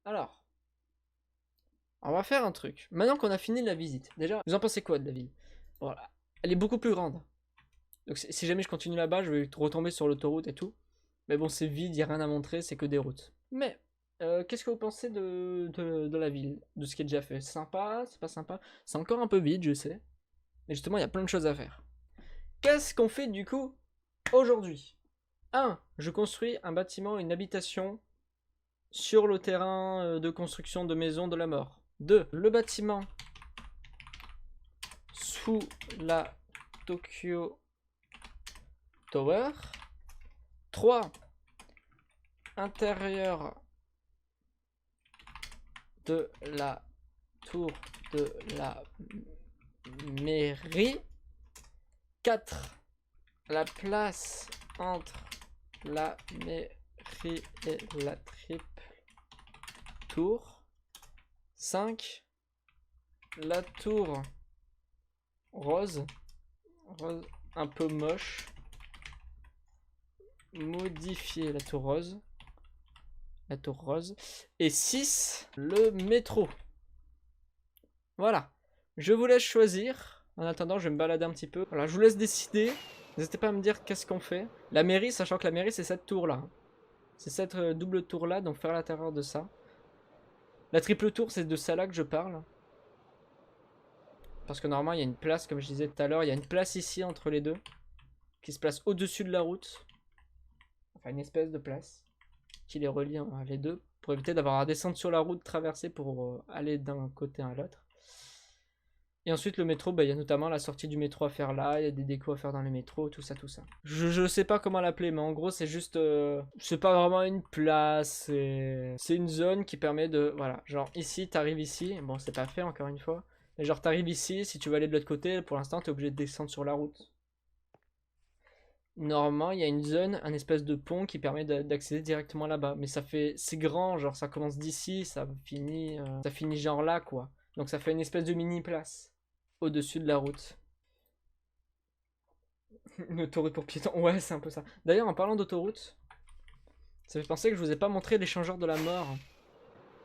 Alors, on va faire un truc. Maintenant qu'on a fini la visite, déjà, vous en pensez quoi de la ville? Voilà, elle est beaucoup plus grande. Donc si jamais je continue là-bas, je vais retomber sur l'autoroute et tout. Mais bon, c'est vide, il n'y a rien à montrer, c'est que des routes. Mais, qu'est-ce que vous pensez de la ville? De ce qui est déjà fait? C'est sympa? C'est pas sympa? C'est encore un peu vide, je sais. Mais justement, il y a plein de choses à faire. Qu'est-ce qu'on fait du coup aujourd'hui? 1. Je construis un bâtiment, une habitation sur le terrain de construction de maison de la mort. 2. Le bâtiment sous la Tokyo Tower. 3. Intérieur de la tour de la mairie. 4. La place entre la mairie et la triple tour. 5. La tour rose. Rose un peu moche. Modifier la tour rose. La tour rose. Et 6. Le métro. Voilà. Je vous laisse choisir. En attendant, je vais me balader un petit peu. Voilà, je vous laisse décider. N'hésitez pas à me dire qu'est-ce qu'on fait. La mairie, sachant que la mairie, c'est cette tour-là. C'est cette double tour-là, donc faire l'intérieur de ça. La triple tour, c'est de celle-là que je parle. Parce que normalement, il y a une place, comme je disais tout à l'heure, il y a une place ici entre les deux. Qui se place au-dessus de la route. Enfin, une espèce de place. Qui les relie les deux. Pour éviter d'avoir à descendre sur la route, traverser pour aller d'un côté à l'autre. Et ensuite, le métro, il y a notamment la sortie du métro à faire là, il y a des décos à faire dans le métro, tout ça, tout ça. Je sais pas comment l'appeler, mais en gros, c'est juste... c'est pas vraiment une place, c'est une zone qui permet de... Voilà, genre ici, t'arrives ici, bon, c'est pas fait encore une fois, mais genre t'arrives ici, si tu veux aller de l'autre côté, pour l'instant, t'es obligé de descendre sur la route. Normalement, il y a une zone, un espèce de pont qui permet d'accéder directement là-bas, mais ça fait... C'est grand, genre ça commence d'ici, ça finit genre là, quoi. Donc ça fait une espèce de mini-place au-dessus de la route. Une autoroute pour piétons, ouais, c'est un peu ça. D'ailleurs, en parlant d'autoroute, ça fait penser que je vous ai pas montré l'échangeur de la mort.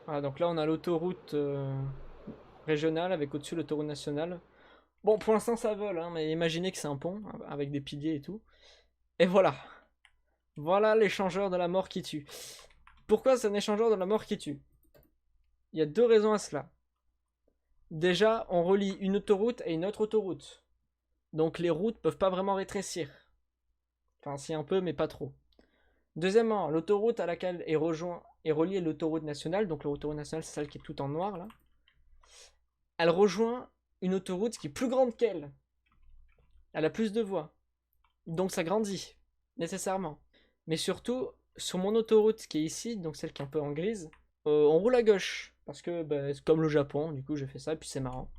Voilà, donc là, on a l'autoroute régionale avec au-dessus l'autoroute nationale. Bon, pour l'instant, ça vole, hein, mais imaginez que c'est un pont avec des piliers et tout. Et voilà. Voilà l'échangeur de la mort qui tue. Pourquoi c'est un échangeur de la mort qui tue? Il y a deux raisons à cela. Déjà, on relie une autoroute à une autre autoroute. Donc les routes peuvent pas vraiment rétrécir. Enfin, si un peu, mais pas trop. Deuxièmement, l'autoroute à laquelle est reliée l'autoroute nationale, donc l'autoroute nationale c'est celle qui est tout en noir là, elle rejoint une autoroute qui est plus grande qu'elle. Elle a plus de voies. Donc ça grandit, nécessairement. Mais surtout, sur mon autoroute qui est ici, donc celle qui est un peu en grise, on roule à gauche. Parce que c'est comme le Japon, du coup j'ai fait ça, et puis c'est marrant.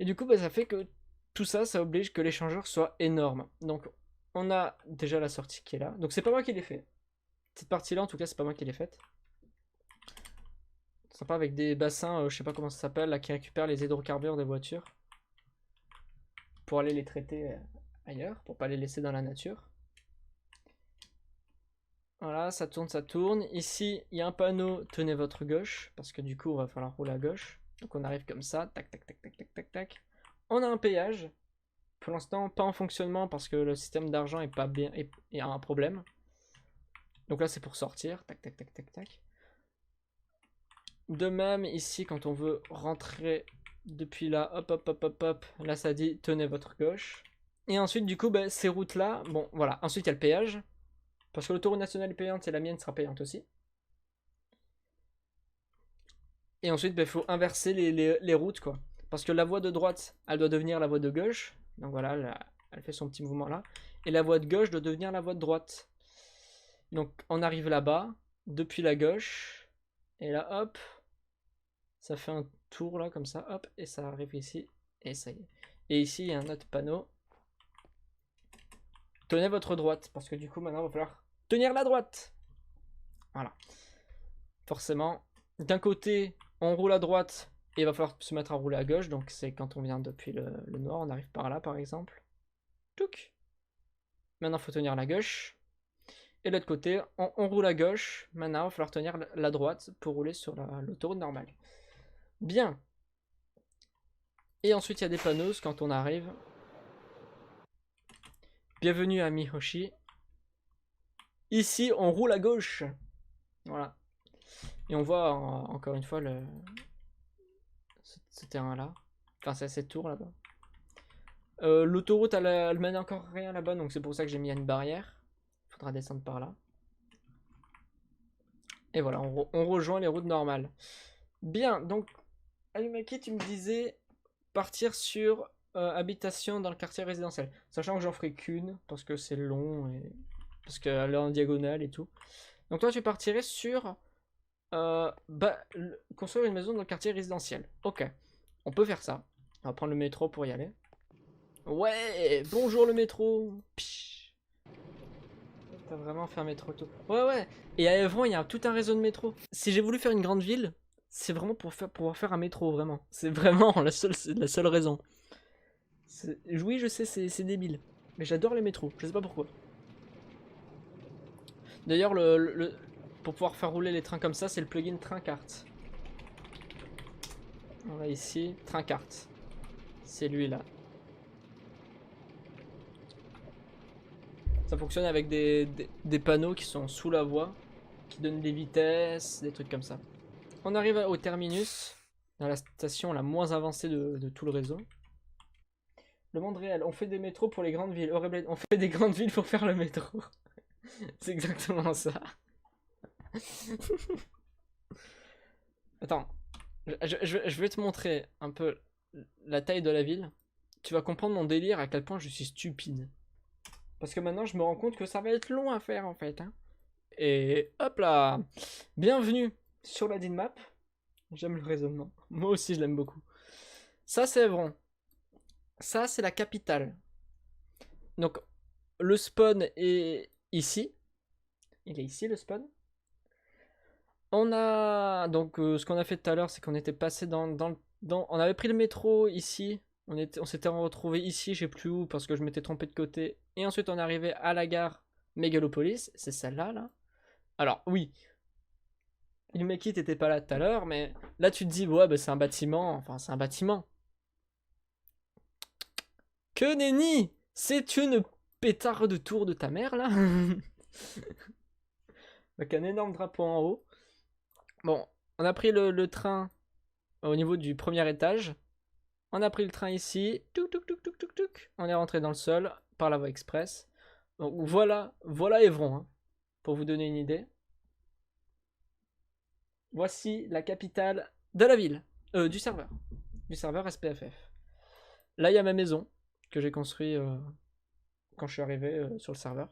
Et du coup ça fait que tout ça, ça oblige que l'échangeur soit énorme. Donc on a déjà la sortie qui est là. Donc c'est pas moi qui l'ai fait. Cette partie-là, en tout cas, c'est pas moi qui l'ai faite. Sympa avec des bassins, je sais pas comment ça s'appelle, là, qui récupèrent les hydrocarbures des voitures. Pour aller les traiter ailleurs, pour pas les laisser dans la nature. Voilà, ça tourne, ça tourne. Ici, il y a un panneau, tenez votre gauche, parce que du coup, il va falloir rouler à gauche. Donc on arrive comme ça, tac, tac, tac, tac, tac, tac, tac. On a un péage. Pour l'instant, pas en fonctionnement, parce que le système d'argent est pas bien, et a un problème. Donc là, c'est pour sortir, tac, tac, tac, tac, tac. De même, ici, quand on veut rentrer depuis là, hop, hop, hop, hop, hop, là, ça dit tenez votre gauche. Et ensuite, du coup, ces routes-là, bon, voilà. Ensuite, il y a le péage. Parce que l'autoroute nationale est payante et la mienne sera payante aussi. Et ensuite, il faut inverser les routes, quoi. Parce que la voie de droite, elle doit devenir la voie de gauche. Donc voilà, elle fait son petit mouvement là. Et la voie de gauche doit devenir la voie de droite. Donc on arrive là-bas, depuis la gauche. Et là, hop, ça fait un tour là, comme ça, hop, et ça arrive ici, et ça y est. Et ici, il y a un autre panneau. Tenez votre droite, parce que du coup, maintenant, il va falloir tenir la droite. Voilà. Forcément, d'un côté, on roule à droite, et il va falloir se mettre à rouler à gauche, donc c'est quand on vient depuis le nord, on arrive par là, par exemple. Touc. Maintenant, il faut tenir la gauche. Et de l'autre côté, on roule à gauche. Maintenant, il va falloir tenir la droite pour rouler sur l'autoroute normale. Bien. Et ensuite, il y a des panneaux quand on arrive. Bienvenue à Mihoshi. Ici, on roule à gauche. Voilà. Et on voit encore une fois ce terrain-là. Enfin, c'est cette tour là-bas. L'autoroute, elle mène encore rien là-bas, donc c'est pour ça que j'ai mis une barrière. Il faudra descendre par là. Et voilà, on rejoint les routes normales. Bien, donc, Ayumaki, tu me disais partir sur habitation dans le quartier résidentiel. Sachant que j'en ferai qu'une, parce que c'est long, et parce qu'elle est en diagonale et tout. Donc toi, tu partirais sur construire une maison dans le quartier résidentiel. Ok, on peut faire ça. On va prendre le métro pour y aller. Ouais, bonjour le métro. Psh. T'as vraiment fait un métro tout. Ouais, ouais. Et à Évron, il y a tout un réseau de métro. Si j'ai voulu faire une grande ville, c'est vraiment pour pouvoir faire un métro, vraiment. C'est vraiment la seule raison. Oui, je sais, c'est débile. Mais j'adore les métros, je sais pas pourquoi. D'ailleurs, pour pouvoir faire rouler les trains comme ça, c'est le plugin Train Carte. On va ici, Train Carte. C'est lui là. Ça fonctionne avec des panneaux qui sont sous la voie, qui donnent des vitesses, des trucs comme ça. On arrive au terminus, dans la station la moins avancée de tout le réseau. Le monde réel, on fait des métros pour les grandes villes. On fait des grandes villes pour faire le métro. C'est exactement ça. Attends, je vais te montrer un peu la taille de la ville. Tu vas comprendre mon délire, à quel point je suis stupide. Parce que maintenant, je me rends compte que ça va être long à faire, en fait. Hein. Et hop là. Bienvenue sur la map. J'aime le raisonnement. Moi aussi, je l'aime beaucoup. Ça, c'est Évron. Ça, c'est la capitale. Donc, le spawn est ici. Il est ici, le spawn. On a... Donc, ce qu'on a fait tout à l'heure, c'est qu'on était passé on avait pris le métro ici. On s'était retrouvé ici, je sais plus où, parce que je m'étais trompé de côté. Et ensuite, on est arrivé à la gare Mégalopolis. C'est celle-là, là. Alors, oui. Le mec qui t'était pas là tout à l'heure, mais là, tu te dis, ouais, bah, c'est un bâtiment. Enfin, c'est un bâtiment. Que nenni! C'est une pétard de tour de ta mère, là. Avec un énorme drapeau en haut. Bon, on a pris le train au niveau du premier étage. On a pris le train ici. Touc, touc, touc, touc, touc, touc. On est rentré dans le sol par la voie express. Donc voilà Évron, hein, pour vous donner une idée. Voici la capitale de la ville, du serveur SPFF. Là, il y a ma maison que j'ai construite quand je suis arrivé sur le serveur.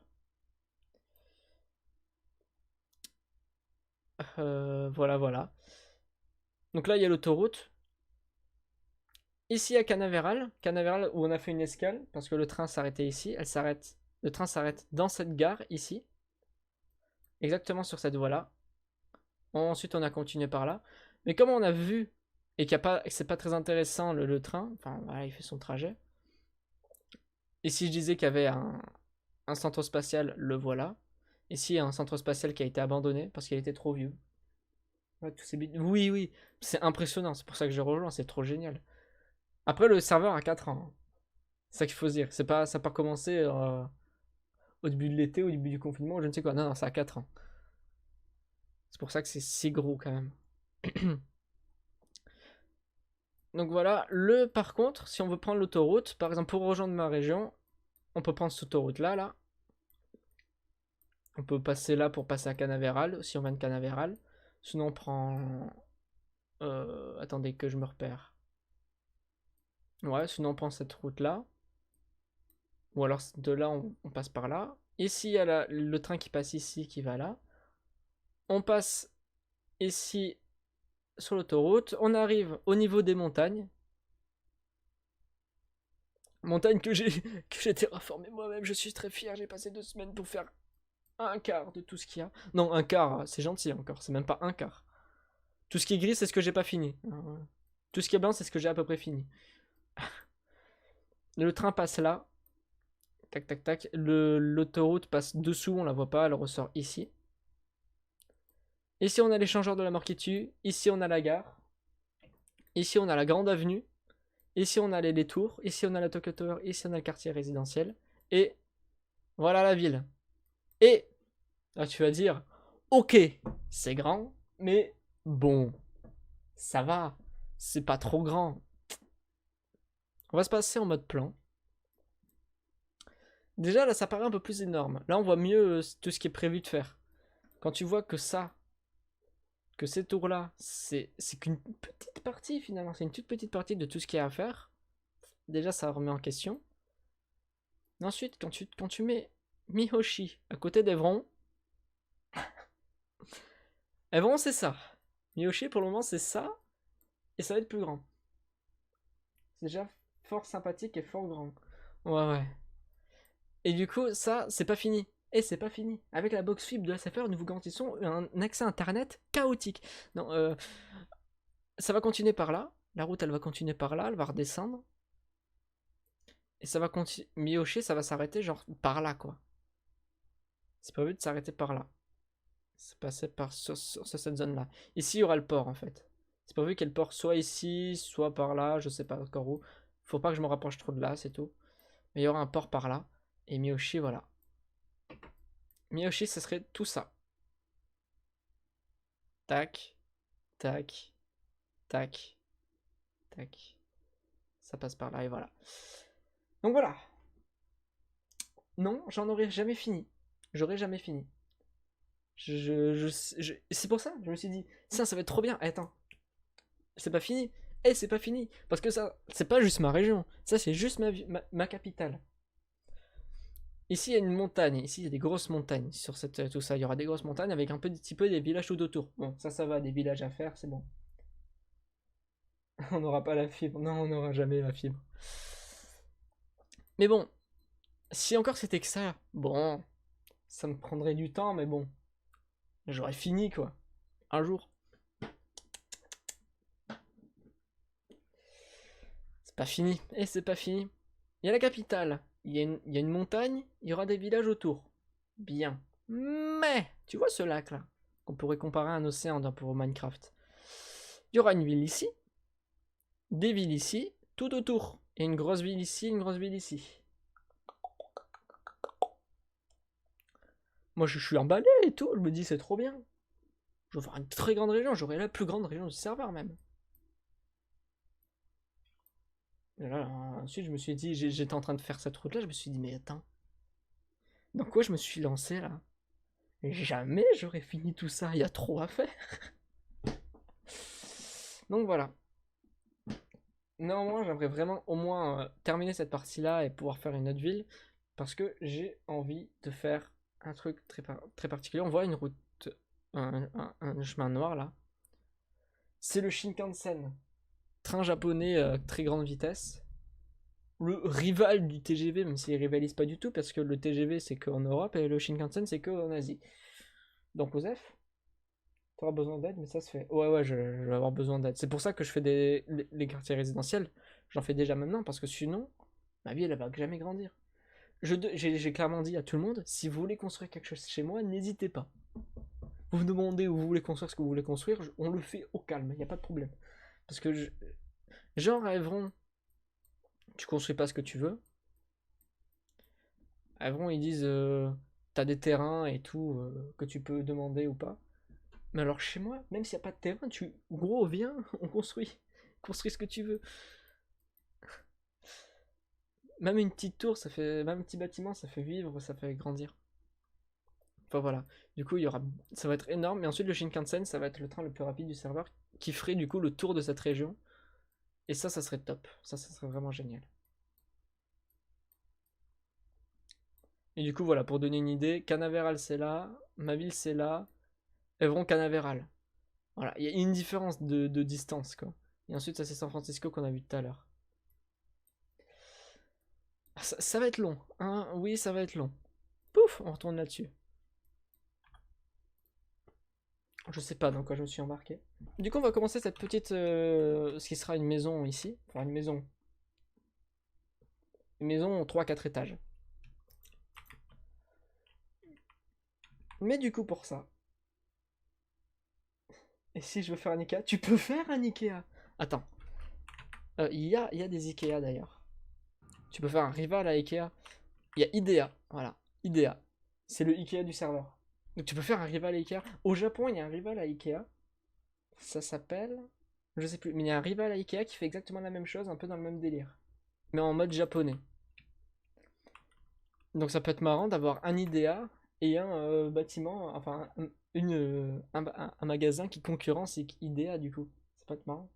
Voilà. Donc là, il y a l'autoroute. Ici, à Canaveral où on a fait une escale parce que le train s'arrêtait ici. Le train s'arrête dans cette gare ici, exactement sur cette voie-là. Ensuite, on a continué par là. Mais comme on a vu et que c'est pas très intéressant le train, enfin voilà, il fait son trajet. Et si je disais qu'il y avait un centre spatial, le voilà. Ici, il y a un centre spatial qui a été abandonné parce qu'il était trop vieux. Ouais, oui, c'est impressionnant, c'est pour ça que je rejoins, c'est trop génial. Après, le serveur a 4 ans. Hein. C'est ça qu'il faut se dire. Ça n'a pas commencé au début de l'été, au début du confinement, je ne sais quoi. Non, ça a 4 ans. C'est pour ça que c'est si gros quand même. Donc voilà, par contre, si on veut prendre l'autoroute, par exemple pour rejoindre ma région, on peut prendre cette autoroute là. On peut passer là pour passer à Canaveral, si on vient de Canaveral. Sinon on prend... attendez que je me repère. Ouais, sinon on prend cette route là. Ou alors de là on passe par là. Ici il y a le train qui passe ici qui va là. On passe ici sur l'autoroute. On arrive au niveau des montagnes. Montagne que j'ai terraformé moi-même. Je suis très fier. J'ai passé 2 semaines pour faire un quart de tout ce qu'il y a. Non, un quart, c'est gentil encore. C'est même pas un quart. Tout ce qui est gris, c'est ce que j'ai pas fini. Tout ce qui est blanc, c'est ce que j'ai à peu près fini. Le train passe là. tac, tac, tac. L'autoroute passe dessous, on la voit pas, elle ressort ici. Ici, on a l'échangeur de la mort qui tue. Ici, on a la gare. Ici, on a la grande avenue. Ici, on a les tours. Ici, on a la Tokyo Tower. Ici, on a le quartier résidentiel. Et voilà la ville. Et là, tu vas dire, ok, c'est grand, mais bon, ça va. C'est pas trop grand. On va se passer en mode plan. Déjà, là, ça paraît un peu plus énorme. Là, on voit mieux tout ce qui est prévu de faire. Quand tu vois que ça, que ces tours-là, c'est qu'une petite partie, finalement. C'est une toute petite partie de tout ce qu'il y a à faire. Déjà, ça remet en question. Et ensuite, quand tu mets Mihoshi à côté d'Evron, Evron, c'est ça. Mihoshi, pour le moment, c'est ça. Et ça va être plus grand. C'est déjà fort sympathique et fort grand. Ouais, ouais. Et du coup, ça, c'est pas fini. Et c'est pas fini. Avec la box fibre de SFR, nous vous garantissons un accès internet chaotique. Non, ça va continuer par là. La route, elle va continuer par là. Elle va redescendre. Et ça va continuer. Miyoshi, ça va s'arrêter genre par là, quoi. C'est prévu de s'arrêter par là. C'est passé par sur cette zone-là. Ici, il y aura le port, en fait. C'est prévu qu'il y ait le port soit ici, soit par là. Je sais pas encore où. Faut pas que je me rapproche trop de là, c'est tout. Mais il y aura un port par là. Et Miyoshi, voilà. Miyoshi, ce serait tout ça. Tac, tac, tac, tac. Ça passe par là et voilà. Donc voilà. Non, j'en aurais jamais fini. J'aurais jamais fini. C'est pour ça, je me suis dit, ça va être trop bien. Attends, c'est pas fini. Eh, c'est pas fini. Parce que ça, c'est pas juste ma région. Ça, c'est juste ma capitale. Ici, il y a une montagne. Ici, il y a des grosses montagnes sur tout ça. Il y aura des grosses montagnes avec un petit peu des villages tout autour. Bon, ça va, des villages à faire, c'est bon. On n'aura pas la fibre. Non, on n'aura jamais la fibre. Mais bon, si encore c'était que ça, bon, ça me prendrait du temps, mais bon, j'aurais fini quoi. Un jour. C'est pas fini. Et c'est pas fini. Il y a la capitale. Il y a une montagne. Il y aura des villages autour. Bien. Mais, tu vois ce lac là, qu'on pourrait comparer à un océan pour Minecraft. Il y aura une ville ici. Des villes ici. Tout autour. Et une grosse ville ici, une grosse ville ici. Moi je suis emballé et tout. Je me dis c'est trop bien. Je vais avoir une très grande région. J'aurai la plus grande région du serveur même. Et là, ensuite, je me suis dit, j'étais en train de faire cette route-là, je me suis dit, mais attends, dans quoi je me suis lancé là? Jamais j'aurais fini tout ça, il y a trop à faire. Donc voilà. Néanmoins, j'aimerais vraiment au moins terminer cette partie-là et pouvoir faire une autre ville, parce que j'ai envie de faire un truc très particulier. On voit une route, un chemin noir là. C'est le Shinkansen, train japonais très grande vitesse. Le rival du TGV, même s'ils rivalisent pas du tout, parce que le TGV c'est qu'en Europe et le Shinkansen c'est qu'en Asie. Donc Osef, tu auras besoin d'aide, mais ça se fait. Ouais, ouais, je vais avoir besoin d'aide. C'est pour ça que je fais les quartiers résidentiels. J'en fais déjà maintenant, parce que sinon, ma vie elle va jamais grandir. J'ai clairement dit à tout le monde, si vous voulez construire quelque chose chez moi, n'hésitez pas. Vous me demandez où vous voulez construire ce que vous voulez construire, on le fait au calme, il n'y a pas de problème. Parce que genre à Evron, tu construis pas ce que tu veux. Avant, ils disent t'as des terrains et tout que tu peux demander ou pas. Mais alors chez moi, même s'il n'y a pas de terrain, gros, viens, on construit. Construis ce que tu veux. Même une petite tour, ça fait. Même un petit bâtiment, ça fait vivre, ça fait grandir. Enfin voilà. Du coup, ça va être énorme. Et ensuite, le Shinkansen, ça va être le train le plus rapide du serveur qui ferait du coup le tour de cette région. Et ça serait top. Ça serait vraiment génial. Et du coup, voilà, pour donner une idée, Canaveral c'est là, ma ville c'est là, Evron Canaveral. Voilà, il y a une différence de distance, quoi. Et ensuite, ça c'est San Francisco qu'on a vu tout à l'heure. Ça va être long, hein. Oui, ça va être long. Pouf, on retourne là-dessus. Je sais pas dans quoi je me suis embarqué. Du coup, on va commencer cette petite... ce qui sera une maison ici. Enfin, une maison. Une maison 3-4 étages. Mais du coup, pour ça, et si je veux faire un Ikea, tu peux faire un Ikea. Attends, il y a des Ikea d'ailleurs. Tu peux faire un rival à Ikea. Il y a Idea, voilà, Idea. C'est le Ikea du serveur. Donc tu peux faire un rival à Ikea. Au Japon, il y a un rival à Ikea. Ça s'appelle... Je sais plus, mais il y a un rival à Ikea qui fait exactement la même chose, un peu dans le même délire. Mais en mode japonais. Donc ça peut être marrant d'avoir un IDEA et un bâtiment, enfin un magasin qui concurrence IDEA du coup. Ça peut être marrant.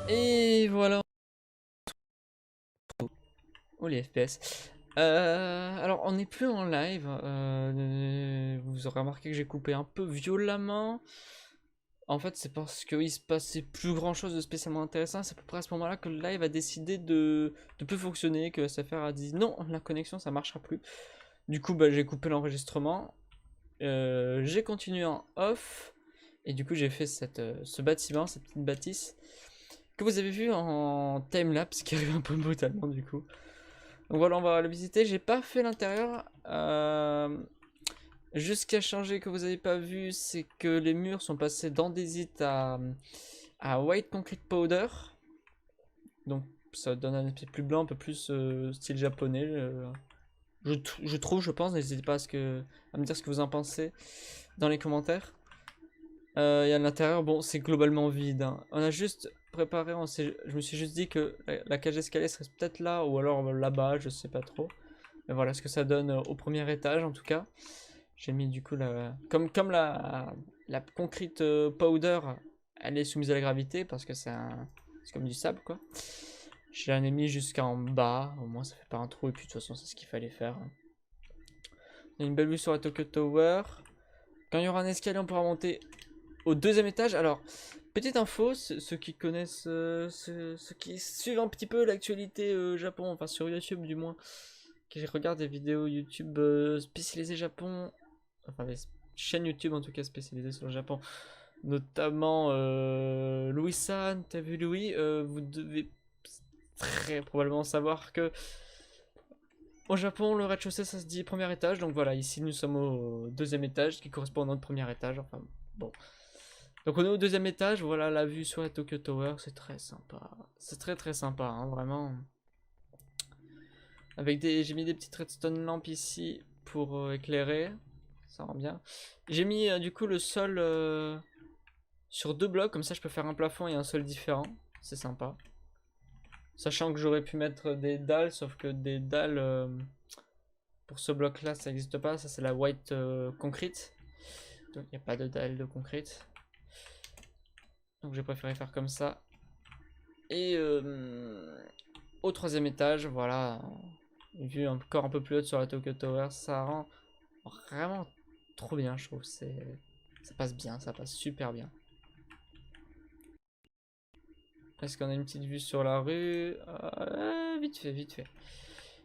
Et voilà. Oh les FPS. Alors on n'est plus en live. Vous aurez remarqué que j'ai coupé un peu violemment. En fait, c'est parce qu'il se passait plus grand chose de spécialement intéressant. C'est à peu près à ce moment-là que le live a décidé de plus fonctionner, que SFR a dit non, la connexion ça marchera plus. Du coup, bah, j'ai coupé l'enregistrement. J'ai continué en off. Et du coup, j'ai fait ce bâtiment, cette petite bâtisse que vous avez vu en timelapse qui arrive un peu brutalement du coup. Donc voilà, on va le visiter. J'ai pas fait l'intérieur. Juste ce qui a changé que vous avez pas vu, c'est que les murs sont passés d'andésite à white concrete powder. Donc ça donne un aspect plus blanc, un peu plus style japonais. Je trouve, je pense. N'hésitez pas à me dire ce que vous en pensez dans les commentaires. Et à l'intérieur, bon, c'est globalement vide, hein. On a juste préparé, je me suis juste dit que la cage d'escalier serait peut-être là, ou alors là-bas, je sais pas trop. Mais voilà ce que ça donne au premier étage, en tout cas. J'ai mis du coup comme la concrete powder, elle est soumise à la gravité, parce que c'est comme du sable, quoi. J'en ai mis jusqu'en bas, au moins ça fait pas un trou, et puis de toute façon, c'est ce qu'il fallait faire. Il y a une belle vue sur la Tokyo Tower. Quand il y aura un escalier, on pourra monter au deuxième étage. Alors, petite info, ceux qui connaissent, ceux qui suivent un petit peu l'actualité Japon, enfin sur YouTube du moins, qui regardent des vidéos YouTube spécialisées Japon, enfin des chaînes YouTube en tout cas spécialisées sur le Japon, notamment Louis-san, t'as vu Louis, vous devez très probablement savoir que au Japon, le rez-de-chaussée ça se dit premier étage, donc voilà, ici nous sommes au deuxième étage qui correspond à notre premier étage, enfin bon. Donc on est au deuxième étage, voilà la vue sur la Tokyo Tower, c'est très sympa. C'est très très sympa, hein, vraiment. J'ai mis des petites redstone lampes ici pour éclairer, ça rend bien. J'ai mis du coup le sol sur deux blocs, comme ça je peux faire un plafond et un sol différent, c'est sympa. Sachant que j'aurais pu mettre des dalles, sauf que des dalles pour ce bloc là ça n'existe pas, ça c'est la white concrete. Donc il n'y a pas de dalles de concrete. Donc j'ai préféré faire comme ça. Et au troisième étage, voilà, vu encore un peu plus haut sur la Tokyo Tower, ça rend vraiment trop bien, je trouve. Ça passe bien, ça passe super bien. Est-ce qu'on a une petite vue sur la rue? Vite fait, vite fait.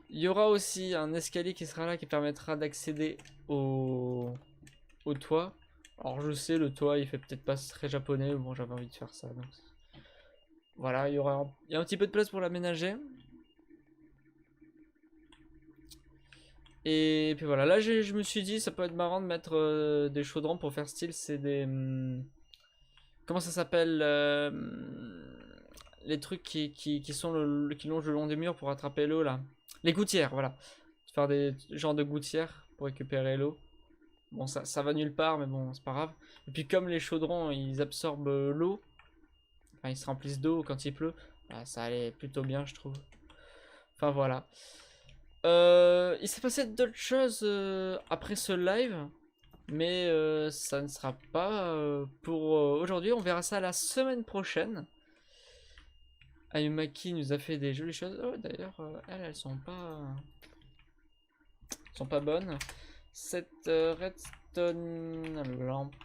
Il y aura aussi un escalier qui sera là qui permettra d'accéder au toit. Alors je sais, le toit il fait peut-être pas très japonais, mais bon j'avais envie de faire ça. Donc... Voilà, il y a un petit peu de place pour l'aménager. Et puis voilà, là je me suis dit ça peut être marrant de mettre des chaudrons pour faire style, c'est des... comment ça s'appelle les trucs qui longent le long des murs pour attraper l'eau là. Les gouttières, voilà. Faire des genres de gouttières pour récupérer l'eau. Bon, ça va nulle part, mais bon, c'est pas grave. Et puis comme les chaudrons, ils absorbent l'eau, enfin ils se remplissent d'eau quand il pleut, bah, ça allait plutôt bien, je trouve. Enfin voilà. Il s'est passé d'autres choses après ce live, mais ça ne sera pas pour aujourd'hui. On verra ça la semaine prochaine. Ayumaki nous a fait des jolies choses. Oh, d'ailleurs, elles sont pas bonnes. Cette redstone lampe.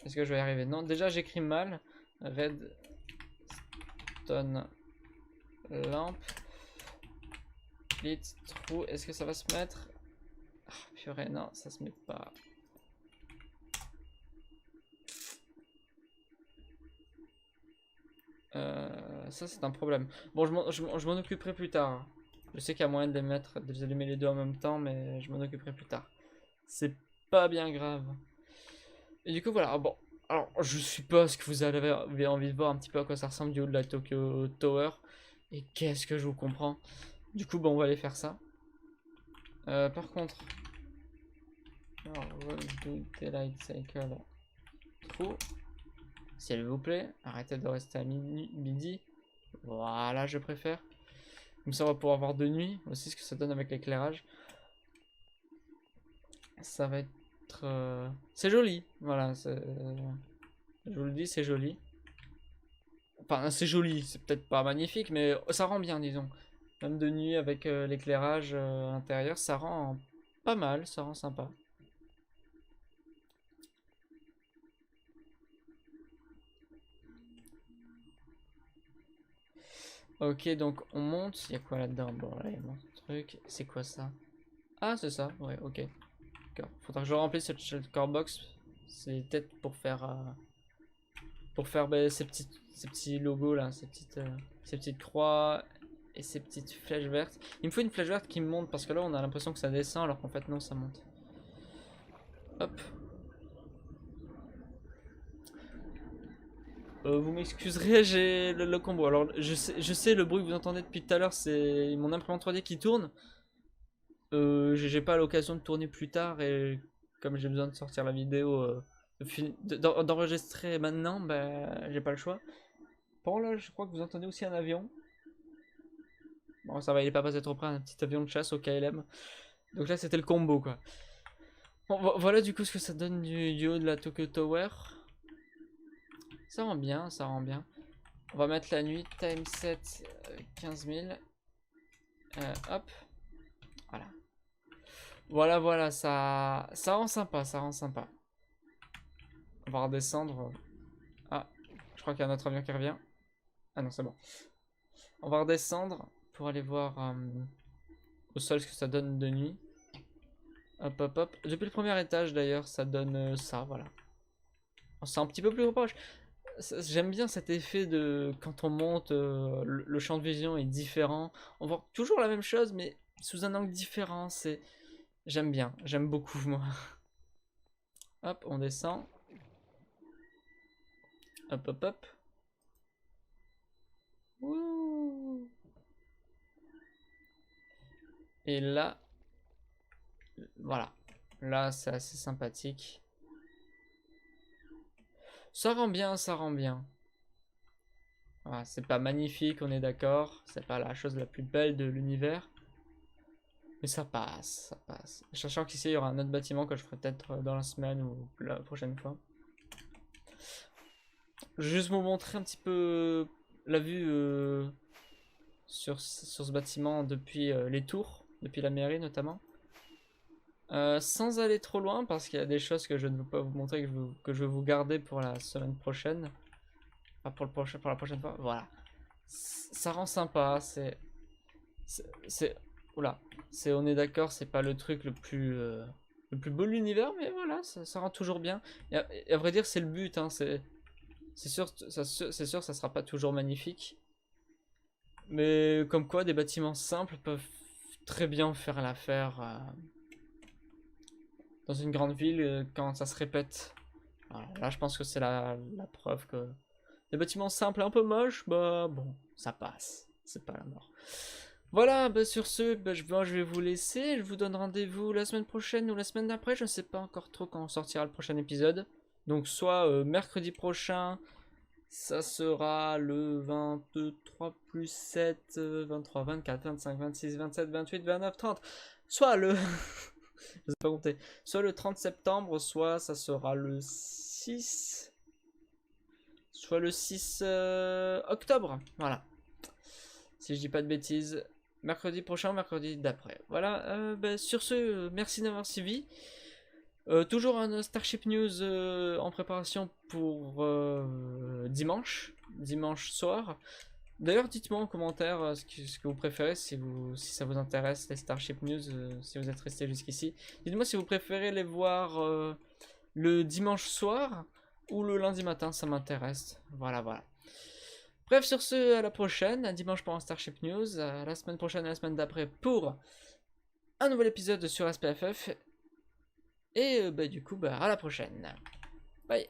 Est-ce que je vais y arriver? Non, déjà j'écris mal. Redstone lampe. Split trou. Est-ce que ça va se mettre? Ah, purée, non, ça se met pas. Ça c'est un problème. Bon, je m'en occuperai plus tard. Je sais qu'il y a moyen de les mettre, de les allumer les deux en même temps, mais je m'en occuperai plus tard. C'est pas bien grave. Et du coup voilà, bon. Alors je suppose que vous avez envie de voir un petit peu à quoi ça ressemble du haut de la Tokyo Tower. Et qu'est-ce que je vous comprends. Du coup bon, on va aller faire ça. Par contre... Alors, do daylight cycle. True. S'il vous plaît, arrêtez de rester à midi. Voilà, je préfère. Comme ça, on va pouvoir voir de nuit aussi ce que ça donne avec l'éclairage. Ça va être... C'est joli, voilà. Je vous le dis, c'est joli. Enfin, c'est joli, c'est peut-être pas magnifique, mais ça rend bien, disons. Même de nuit avec l'éclairage intérieur, ça rend pas mal, ça rend sympa. Ok, donc on monte. Il y a quoi là-dedans? Bon, là, il y a mon truc. C'est quoi ça? Ah, c'est ça, ouais, ok. Faudra que je remplisse cette core box. C'est peut-être pour faire bah, ces petits logos là, ces petites croix et ces petites flèches vertes. Il me faut une flèche verte qui me monte parce que là on a l'impression que ça descend alors qu'en fait non, ça monte. Hop. Vous m'excuserez, j'ai le combo. Alors je sais le bruit que vous entendez depuis tout à l'heure, c'est mon imprimante 3D qui tourne. J'ai pas l'occasion de tourner plus tard et comme j'ai besoin de sortir la vidéo, d'enregistrer maintenant, bah, j'ai pas le choix. Par contre là, je crois que vous entendez aussi un avion. Bon, ça va, il est pas passé trop près, un petit avion de chasse au KLM. Donc là, c'était le combo quoi. Bon, voilà du coup ce que ça donne du haut de la Tokyo Tower. Ça rend bien, ça rend bien. On va mettre la nuit, time set 15 000. Hop. Voilà. Voilà, ça rend sympa, ça rend sympa. On va redescendre. Ah, je crois qu'il y a un autre avion qui revient. Ah non, c'est bon. On va redescendre pour aller voir au sol ce que ça donne de nuit. Hop, hop, hop. Depuis le premier étage d'ailleurs, ça donne ça, voilà. C'est un petit peu plus proche. J'aime bien cet effet de quand on monte, le champ de vision est différent. On voit toujours la même chose, mais sous un angle différent. J'aime bien, j'aime beaucoup moi. Hop, on descend. Hop, hop, hop. Ouh. Et là, voilà. Là, c'est assez sympathique. Ça rend bien, ça rend bien. Voilà, c'est pas magnifique, on est d'accord. C'est pas la chose la plus belle de l'univers. Mais ça passe, ça passe. Sachant qu'ici, il y aura un autre bâtiment que je ferai peut-être dans la semaine ou la prochaine fois. Je vais juste vous montrer un petit peu la vue sur ce bâtiment depuis les tours, depuis la mairie notamment. Sans aller trop loin, parce qu'il y a des choses que je ne veux pas vous montrer, que je veux vous garder pour la semaine prochaine. Enfin, pour la prochaine fois. Voilà. Ça rend sympa, oula. On est d'accord, c'est pas le truc le plus beau de l'univers, mais voilà, ça rend toujours bien. Et à vrai dire, c'est le but, hein, c'est sûr, ça sera pas toujours magnifique. Mais comme quoi, des bâtiments simples peuvent très bien faire l'affaire dans une grande ville quand ça se répète. Voilà, là, je pense que c'est la preuve que des bâtiments simples et un peu moches, bah bon, ça passe. C'est pas la mort. Voilà, bah sur ce, bah, je vais vous laisser. Je vous donne rendez-vous la semaine prochaine ou la semaine d'après. Je ne sais pas encore trop quand sortira le prochain épisode. Donc soit mercredi prochain, ça sera le 23 plus 7, 23, 24, 25, 26, 27, 28, 29, 30. Soit le... je sais pas compter. Soit le 30 septembre, soit ça sera le 6... Soit le 6 octobre. Voilà. Si je dis pas de bêtises. Mercredi prochain, mercredi d'après. Voilà, bah, sur ce, merci d'avoir suivi. Toujours un Starship News en préparation pour dimanche soir. D'ailleurs, dites-moi en commentaire ce que vous préférez, si ça vous intéresse, les Starship News, si vous êtes resté jusqu'ici. Dites-moi si vous préférez les voir le dimanche soir ou le lundi matin, ça m'intéresse. Voilà, voilà. Bref, sur ce, à la prochaine, à dimanche pour un Starship News, à la semaine prochaine et la semaine d'après pour un nouvel épisode sur SPFF. Et bah, du coup, bah, à la prochaine. Bye.